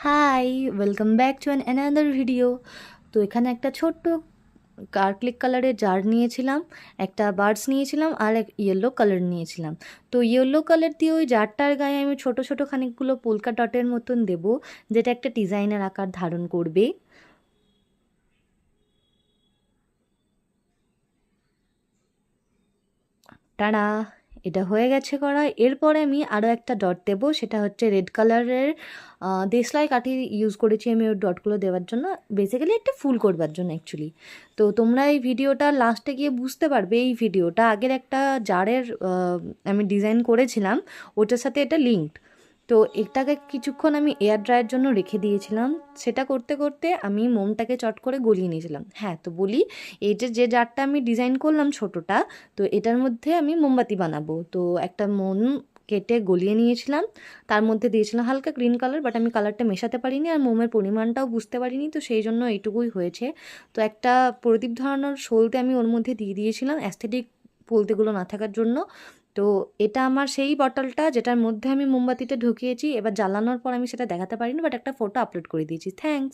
High, welcome back to another video. তো এখানে একটা ছোট্ট কার্কলিক কালারের জার নিয়েছিলাম, একটা বার্ডস নিয়েছিলাম আর এক ইয়েলো কালার নিয়েছিলাম। তো ইয়েলো কালার দিয়ে ওই জারটার গায়ে আমি ছোট ছোট খানিকগুলো পোলকা ডটের মতন দেবো, যেটা একটা ডিজাইনের আকার ধারণ করবে। টাড়া, এটা হয়ে গেছে করা। এরপরে আমি আরও একটা ডট দেবো, সেটা হচ্ছে রেড কালারের দেশলাই কাঠি ইউজ করেছি আমি ওই ডটগুলো দেওয়ার জন্য, বেসিক্যালি একটা ফুল করবার জন্য অ্যাকচুয়ালি। তো তোমরা এই ভিডিওটা লাস্টে গিয়ে বুঝতে পারবে এই ভিডিওটা আগের একটা জারের আমি ডিজাইন করেছিলাম, ওটার সাথে এটা লিঙ্কড। তো এটাকে কিছুক্ষণ আমি এয়ার ড্রায়ের জন্য রেখে দিয়েছিলাম। সেটা করতে করতে আমি মোমটাকে চট করে গলিয়ে নিয়েছিলাম। হ্যাঁ, তো বলি, এই যে জারটা আমি ডিজাইন করলাম ছোটোটা, তো এটার মধ্যে আমি মোমবাতি বানাবো। তো একটা মোম কেটে গলিয়ে নিয়েছিলাম, তার মধ্যে দিয়েছিলাম হালকা গ্রিন কালার, বাট আমি কালারটা মেশাতে পারিনি আর মোমের পরিমাণটাও বুঝতে পারিনি, তো সেই জন্য এইটুকুই হয়েছে। তো একটা প্রদীপ ধরানোর সলতে আমি ওর মধ্যে দিয়ে দিয়েছিলাম অ্যাস্থেটিক বলতেগুলো না থাকার জন্য। তো এটা আমার সেই বটলটা যেটার মধ্যে আমি মোমবাতিটা ঢুকিয়েছি। এবার জ্বালানোর পর আমি সেটা দেখাতে পারিনি, বাট একটা ফটো আপলোড করে দিয়েছি। থ্যাঙ্কস।